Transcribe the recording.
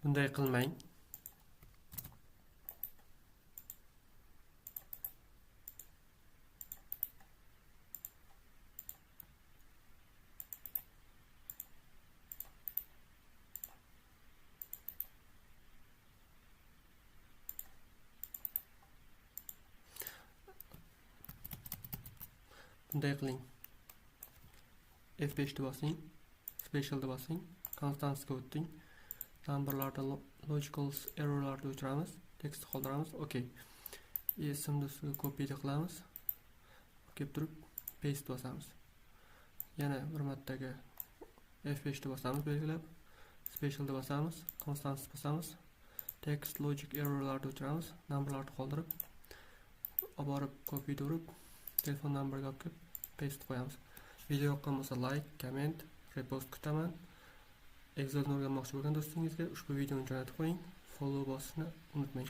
Bunday qilmang. Bunday qiling. F5 ni bosing, special ni bosing, constance ga o'ting. Numberlarda logical errorlarni o'chiramiz, text qoldiramiz. Okay. Ismni ustiga copy qilamiz. Kelib turib paste bosamiz. Yana bir martaga F5 ni bosamiz belgilab, special ni bosamiz, constance bosamiz. Text logic errorlarni o'chiramiz, numberlarni qoldirib, olib borib copy urib, telefon numberga olib kelib paste qo'yamiz. Video yoqqan bo'lsa like, comment, repost kutaman. Excel o'rganmoqchi bo'lgan do'stingizga ushbu videoni jo'natib qo'ying. Follow bosishni unutmang.